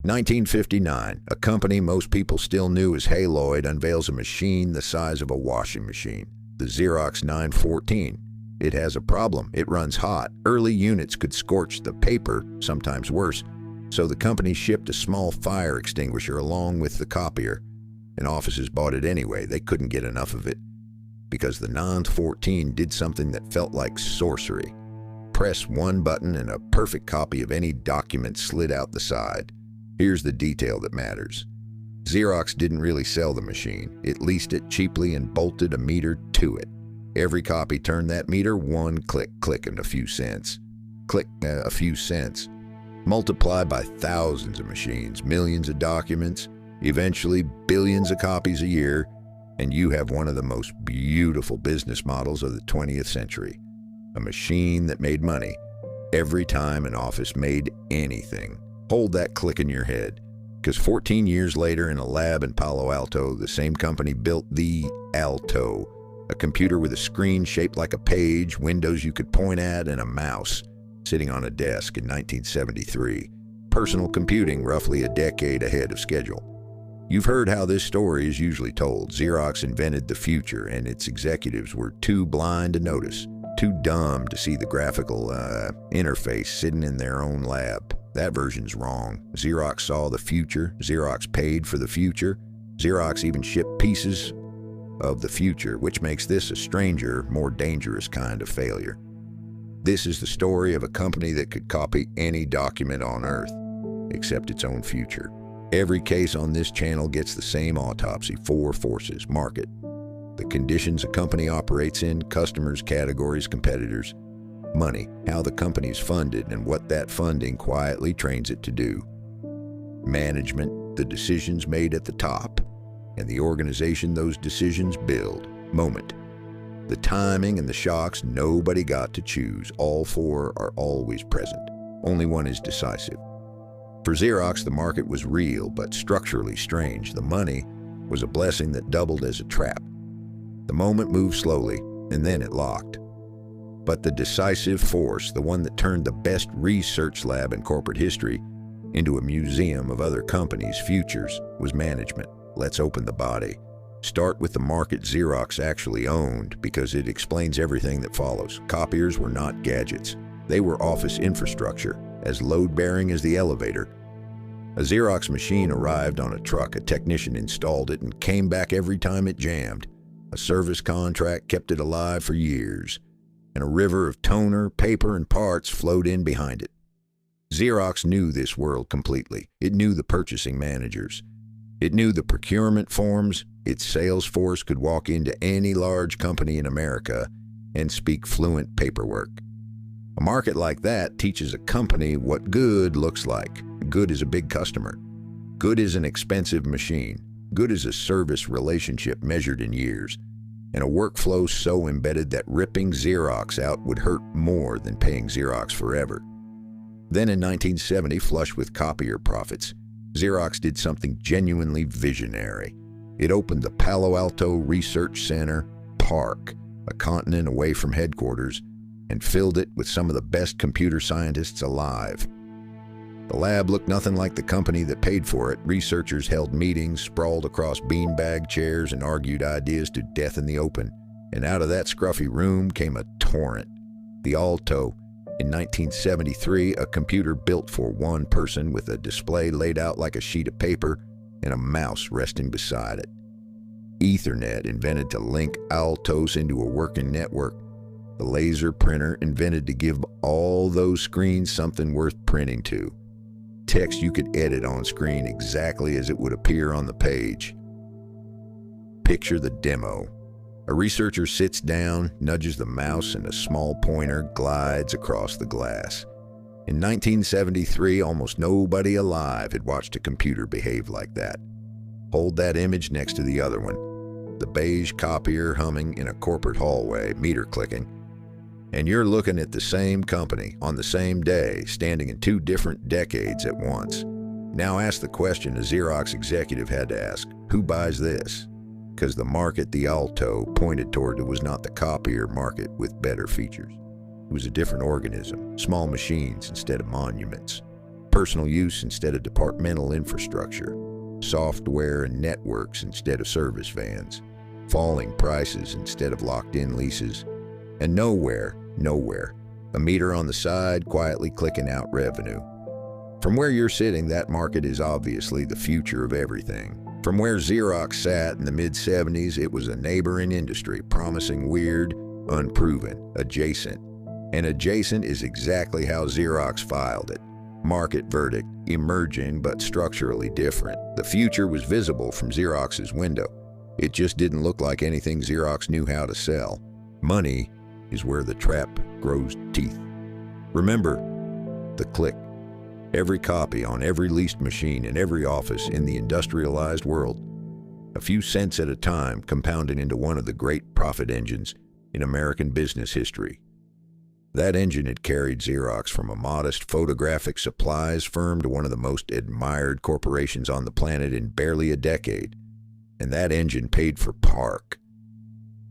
1959, a company most people still knew as Haloid unveils a machine the size of a washing machine, the Xerox 914. It has a problem. It runs hot. Early units could scorch the paper, sometimes worse. So the company shipped a small fire extinguisher along with the copier, and offices bought it anyway. They couldn't get enough of it because the 914 did something that felt like sorcery. Press one button and a perfect copy of any document slid out the side. Here's the detail that matters. Xerox didn't really sell the machine. It leased it cheaply and bolted a meter to it. Every copy turned that meter one click, and a few cents. A few cents. Multiplied by thousands of machines, millions of documents, eventually billions of copies a year, and you have one of the most beautiful business models of the 20th century. A machine that made money every time an office made anything. Hold that click in your head, because 14 years later in a lab in Palo Alto, the same company built the Alto, a computer with a screen shaped like a page, windows you could point at, and a mouse sitting on a desk in 1973. Personal computing roughly a decade ahead of schedule. You've heard how this story is usually told. Xerox invented the future, and its executives were too blind to notice, too dumb to see the graphical interface sitting in their own lab. That version's wrong. Xerox saw the future. Xerox paid for the future. Xerox even shipped pieces of the future, which makes this a stranger, more dangerous kind of failure. This is the story of a company that could copy any document on Earth, except its own future. Every case on this channel gets the same autopsy: 4 forces: market, the conditions a company operates in, customers, categories, competitors; money, how the company is funded and what that funding quietly trains it to do; management, the decisions made at the top, and the organization those decisions build; moment, the timing and the shocks nobody got to choose. All 4 are always present. Only one is decisive. For Xerox, the market was real, but structurally strange. The money was a blessing that doubled as a trap. The moment moved slowly, and then it locked. But the decisive force, the one that turned the best research lab in corporate history into a museum of other companies' futures, was management. Let's open the body. Start with the market Xerox actually owned, because it explains everything that follows. Copiers were not gadgets. They were office infrastructure, as load-bearing as the elevator. A Xerox machine arrived on a truck, a technician installed it, and came back every time it jammed. A service contract kept it alive for years, and a river of toner, paper, and parts flowed in behind it. Xerox knew this world completely. It knew the purchasing managers. It knew the procurement forms. Its sales force could walk into any large company in America and speak fluent paperwork. A market like that teaches a company what good looks like. Good is a big customer. Good is an expensive machine. Good is a service relationship measured in years, and a workflow so embedded that ripping Xerox out would hurt more than paying Xerox forever. Then in 1970, flush with copier profits, Xerox did something genuinely visionary. It opened the Palo Alto Research Center Park, a continent away from headquarters, and filled it with some of the best computer scientists alive. The lab looked nothing like the company that paid for it. Researchers held meetings, sprawled across beanbag chairs, and argued ideas to death in the open. And out of that scruffy room came a torrent. The Alto. In 1973, a computer built for one person with a display laid out like a sheet of paper and a mouse resting beside it. Ethernet, invented to link Altos into a working network. The laser printer, invented to give all those screens something worth printing to. Text you could edit on screen exactly as it would appear on the page. Picture the demo. A researcher sits down, nudges the mouse, and a small pointer glides across the glass. In 1973, almost nobody alive had watched a computer behave like that. Hold that image next to the other one. The beige copier humming in a corporate hallway, meter clicking. And you're looking at the same company on the same day, standing in 2 different decades at once. Now ask the question a Xerox executive had to ask: who buys this? Because the market the Alto pointed toward was not the copier market with better features. It was a different organism, small machines instead of monuments. personal use instead of departmental infrastructure, software and networks instead of service vans, falling prices instead of locked-in leases, and nowhere, a meter on the side quietly clicking out revenue. From where you're sitting, that market is obviously the future of everything. From where Xerox sat in the mid-70s, it was a neighboring industry, promising weird, unproven, adjacent. And adjacent is exactly how Xerox filed it. Market verdict, emerging but structurally different. The future was visible from Xerox's window. It just didn't look like anything Xerox knew how to sell. Money is where the trap grows teeth. Remember the click. Every copy on every leased machine in every office in the industrialized world. A few cents at a time compounding into one of the great profit engines in American business history. That engine had carried Xerox from a modest photographic supplies firm to one of the most admired corporations on the planet in barely a decade. And that engine paid for Park.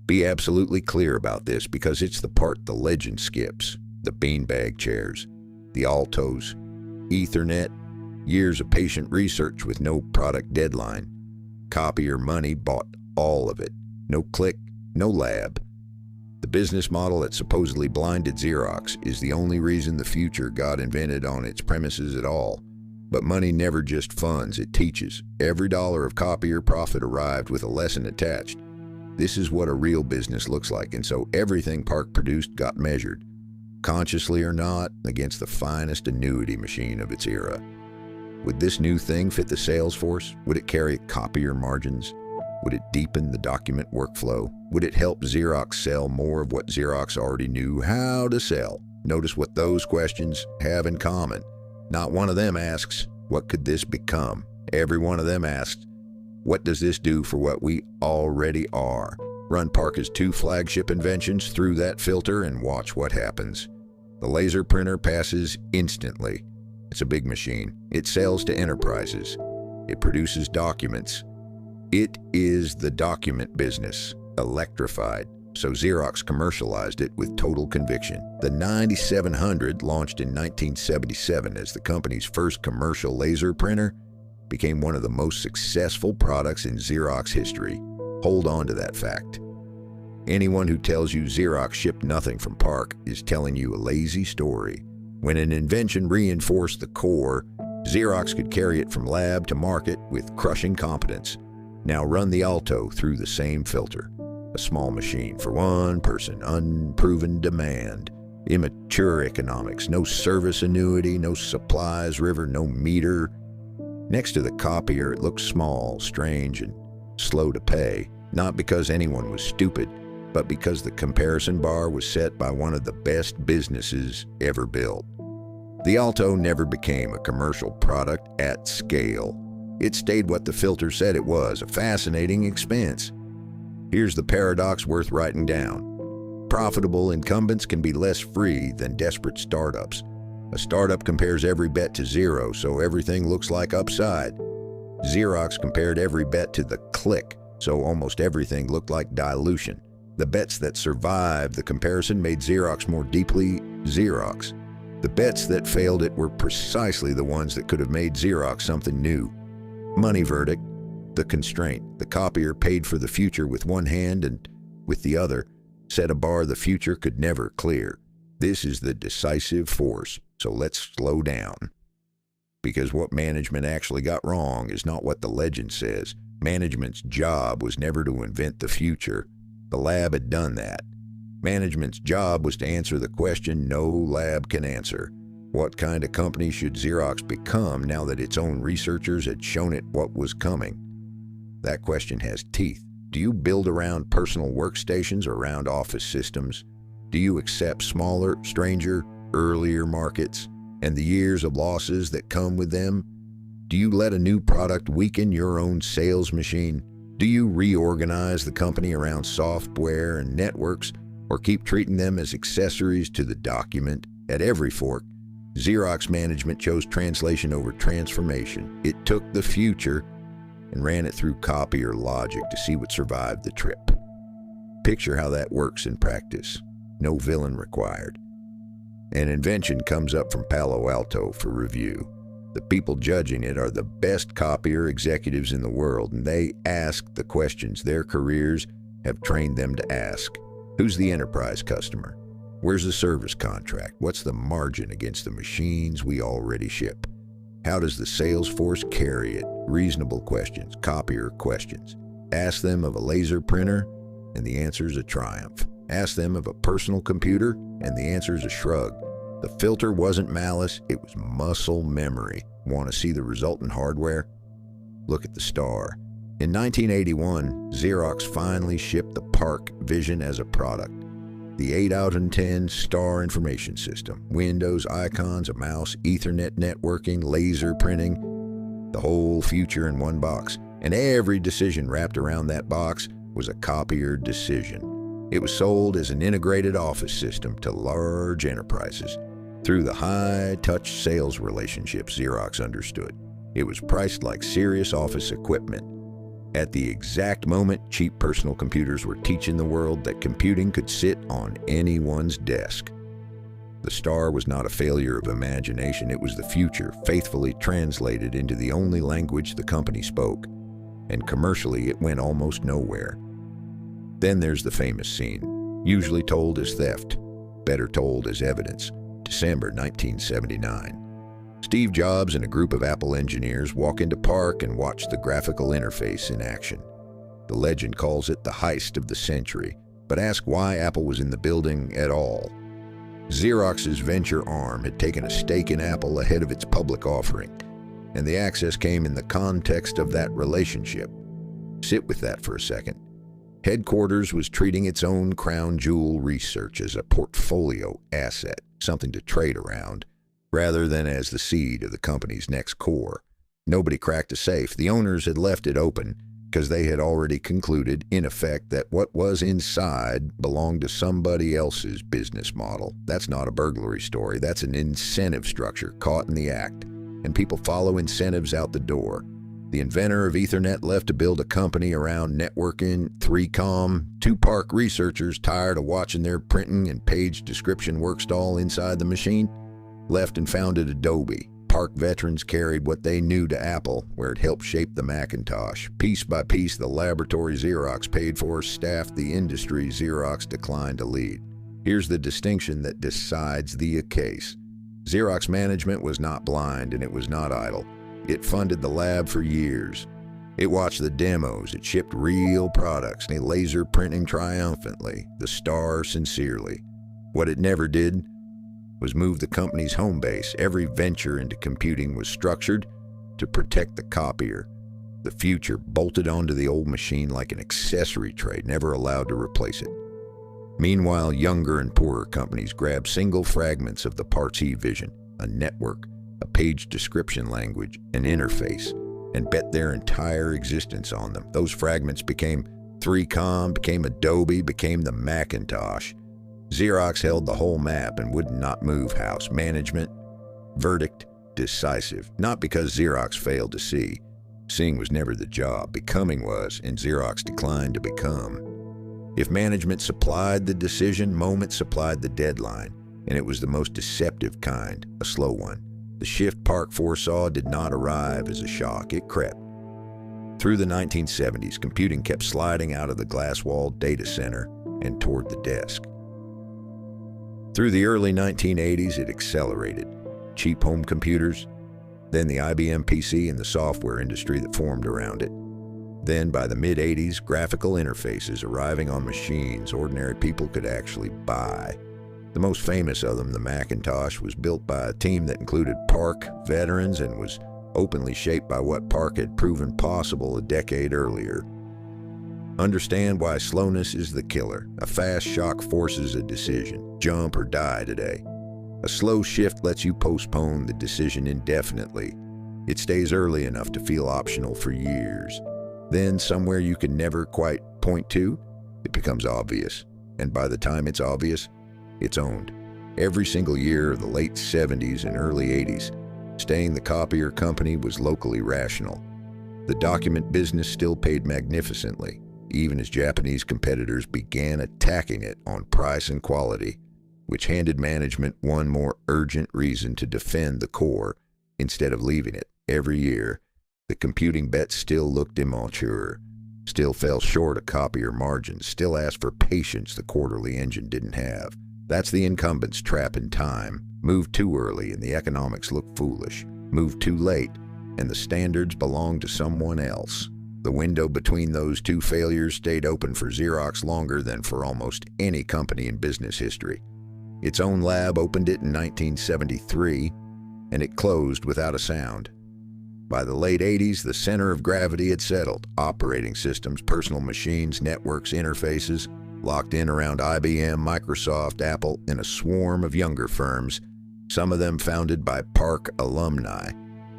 Be absolutely clear about this because it's the part the legend skips. The beanbag chairs, the Altos, Ethernet, years of patient research with no product deadline. Copier money bought all of it. No click, no lab. The business model that supposedly blinded Xerox is the only reason the future got invented on its premises at all. But money never just funds, it teaches. Every dollar of copier profit arrived with a lesson attached. This is what a real business looks like, and so everything Park produced got measured, consciously or not, against the finest annuity machine of its era. Would this new thing fit the sales force? Would it carry copier margins? Would it deepen the document workflow? Would it help Xerox sell more of what Xerox already knew how to sell? Notice what those questions have in common. Not one of them asks, what could this become? Every one of them asks, what does this do for what we already are? Run Parker's two flagship inventions through that filter and watch what happens. The laser printer passes instantly. It's a big machine. It sells to enterprises. It produces documents. It is the document business, electrified. So Xerox commercialized it with total conviction. The 9700, launched in 1977 as the company's first commercial laser printer, became one of the most successful products in Xerox history. Hold on to that fact. Anyone who tells you Xerox shipped nothing from Park is telling you a lazy story. When an invention reinforced the core, Xerox could carry it from lab to market with crushing competence. Now run the Alto through the same filter. A small machine for one person, unproven demand, immature economics, no service annuity, no supplies river, no meter. Next to the copier, it looks small, strange, and slow to pay, not because anyone was stupid, but because the comparison bar was set by one of the best businesses ever built. The Alto never became a commercial product at scale. It stayed what the filter said it was, a fascinating expense. Here's the paradox worth writing down. Profitable incumbents can be less free than desperate startups. A startup compares every bet to zero, so everything looks like upside. Xerox compared every bet to the click, so almost everything looked like dilution. The bets that survived the comparison made Xerox more deeply Xerox. The bets that failed it were precisely the ones that could have made Xerox something new. Money verdict, the constraint. The copier paid for the future with one hand and, with the other, set a bar the future could never clear. This is the decisive force, so let's slow down. Because what management actually got wrong is not what the legend says. Management's job was never to invent the future. The lab had done that. Management's job was to answer the question no lab can answer. What kind of company should Xerox become now that its own researchers had shown it what was coming? That question has teeth. Do you build around personal workstations or around office systems? Do you accept smaller, stranger, earlier markets and the years of losses that come with them? Do you let a new product weaken your own sales machine? Do you reorganize the company around software and networks, or keep treating them as accessories to the document? At every fork, Xerox management chose translation over transformation. It took the future and ran it through copier logic to see what survived the trip. Picture how that works in practice. No villain required. An invention comes up from Palo Alto for review. The people judging it are the best copier executives in the world, and they ask the questions their careers have trained them to ask. Who's the enterprise customer? Where's the service contract? What's the margin against the machines we already ship? How does the sales force carry it? Reasonable questions, copier questions. Ask them of a laser printer, and the answer is a triumph. Ask them of a personal computer, and the answer is a shrug. The filter wasn't malice, it was muscle memory. Want to see the resultant hardware? Look at the star. In 1981, Xerox finally shipped the Park Vision as a product. The 8 out of 10 star information system. Windows, icons, a mouse, Ethernet networking, laser printing. The whole future in one box. And every decision wrapped around that box was a copier decision. It was sold as an integrated office system to large enterprises. Through the high-touch sales relationships Xerox understood, it was priced like serious office equipment. At the exact moment, cheap personal computers were teaching the world that computing could sit on anyone's desk. The star was not a failure of imagination, it was the future, faithfully translated into the only language the company spoke. And commercially, it went almost nowhere. Then there's the famous scene, usually told as theft, better told as evidence. December 1979. Steve Jobs and a group of Apple engineers walk into Park and watch the graphical interface in action. The legend calls it the heist of the century, but ask why Apple was in the building at all. Xerox's venture arm had taken a stake in Apple ahead of its public offering, and the access came in the context of that relationship. Sit with that for a second. Headquarters was treating its own crown jewel research as a portfolio asset, something to trade around, rather than as the seed of the company's next core. Nobody cracked a safe. The owners had left it open because they had already concluded, in effect, that what was inside belonged to somebody else's business model. That's not a burglary story. That's an incentive structure caught in the act, and people follow incentives out the door. The inventor of Ethernet left to build a company around networking. 3Com, two Park researchers tired of watching their printing and page description work stall inside the machine, left and founded Adobe. Park veterans carried what they knew to Apple, where it helped shape the Macintosh. Piece by piece, the laboratory Xerox paid for staffed the industry Xerox declined to lead. Here's the distinction that decides the case. Xerox management was not blind, and it was not idle. It funded the lab for years. It watched the demos, it shipped real products, and it laser printing triumphantly, the star sincerely. What it never did was move the company's home base. Every venture into computing was structured to protect the copier. The future bolted onto the old machine like an accessory tray, never allowed to replace it. Meanwhile, younger and poorer companies grabbed single fragments of the Parts E vision, a network, a page description language, an interface, and bet their entire existence on them. Those fragments became 3Com, became Adobe, became the Macintosh. Xerox held the whole map and would not move house. Management, verdict, decisive. Not because Xerox failed to see. Seeing was never the job. Becoming was, and Xerox declined to become. If management supplied the decision, moment supplied the deadline, and it was the most deceptive kind, a slow one. The shift Park foresaw did not arrive as a shock. It crept. Through the 1970s, computing kept sliding out of the glass-walled data center and toward the desk. Through the early 1980s, it accelerated. Cheap home computers, then the IBM PC and the software industry that formed around it. Then, by the mid-80s, graphical interfaces arriving on machines ordinary people could actually buy. The most famous of them, the Macintosh, was built by a team that included Park veterans and was openly shaped by what Park had proven possible a decade earlier. Understand why slowness is the killer. A fast shock forces a decision. Jump or die today. A slow shift lets you postpone the decision indefinitely. It stays early enough to feel optional for years. Then, somewhere you can never quite point to, it becomes obvious. And by the time it's obvious, it's owned. Every single year of the late 70s and early 80s, staying the copier company was locally rational. The document business still paid magnificently, even as Japanese competitors began attacking it on price and quality, which handed management one more urgent reason to defend the core instead of leaving it. Every year, the computing bet still looked immature, still fell short of copier margins, still asked for patience the quarterly engine didn't have. That's the incumbent's trap in time. Move too early and the economics look foolish. Move too late and the standards belong to someone else. The window between those two failures stayed open for Xerox longer than for almost any company in business history. Its own lab opened it in 1973, and it closed without a sound. By the late 80s, the center of gravity had settled. Operating systems, personal machines, networks, interfaces, locked in around IBM, Microsoft, Apple, and a swarm of younger firms, some of them founded by PARC alumni.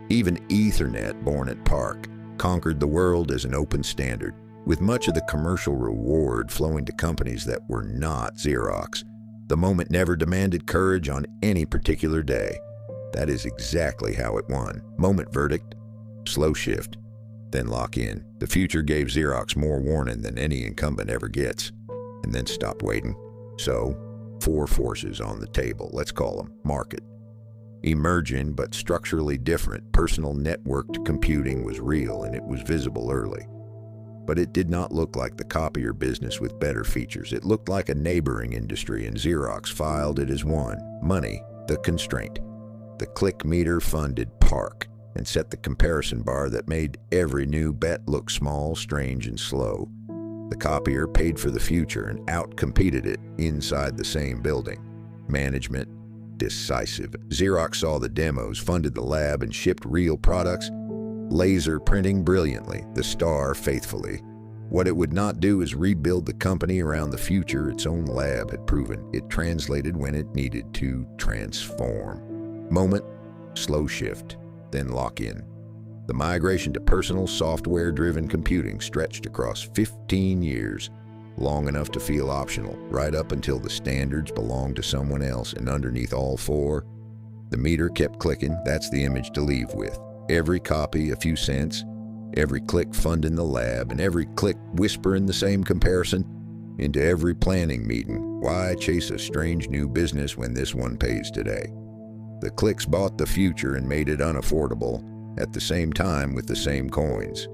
Even Ethernet, born at PARC, conquered the world as an open standard, with much of the commercial reward flowing to companies that were not Xerox. The moment never demanded courage on any particular day. That is exactly how it won. Moment verdict, slow shift, then lock in. The future gave Xerox more warning than any incumbent ever gets, and then stopped waiting. So, 4 forces on the table, let's call them market. Emerging but structurally different, personal networked computing was real and it was visible early. But it did not look like the copier business with better features. It looked like a neighboring industry, and Xerox filed it as one. Money, the constraint. The click meter funded PARC and set the comparison bar that made every new bet look small, strange, and slow. The copier paid for the future and outcompeted it inside the same building. Management, decisive. Xerox saw the demos, funded the lab, and shipped real products. Laser printing brilliantly, the star faithfully. What it would not do is rebuild the company around the future its own lab had proven. It translated when it needed to transform. Moment, slow shift, then lock in. The migration to personal software-driven computing stretched across 15 years, long enough to feel optional, right up until the standards belonged to someone else, and underneath all 4, the meter kept clicking. That's the image to leave with. Every copy a few cents, every click funding the lab, and every click whispering the same comparison into every planning meeting. Why chase a strange new business when this one pays today? The clicks bought the future and made it unaffordable, at the same time with the same coins.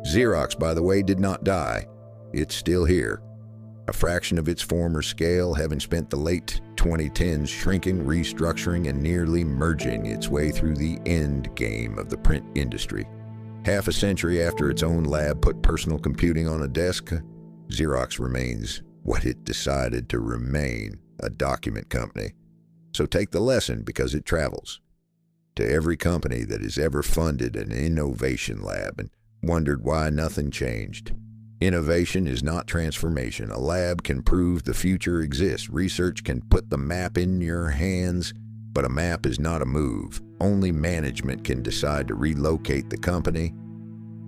Xerox, by the way, did not die. It's still here. A fraction of its former scale, having spent the late 2010s shrinking, restructuring, and nearly merging its way through the end game of the print industry. Half a century after its own lab put personal computing on a desk, Xerox remains what it decided to remain, a document company. So take the lesson because it travels. To every company that has ever funded an innovation lab and wondered why nothing changed. Innovation is not transformation. A lab can prove the future exists. Research can put the map in your hands, but a map is not a move. Only management can decide to relocate the company,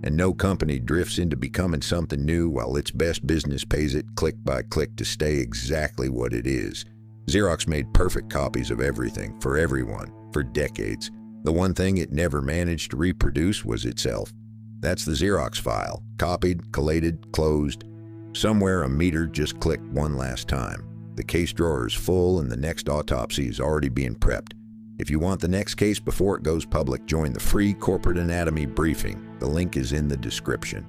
and no company drifts into becoming something new while its best business pays it click by click to stay exactly what it is. Xerox made perfect copies of everything, for everyone, for decades. The one thing it never managed to reproduce was itself. That's the Xerox file. Copied, collated, closed. Somewhere a meter just clicked one last time. The case drawer is full and the next autopsy is already being prepped. If you want the next case before it goes public, join the free Corporate Anatomy briefing. The link is in the description.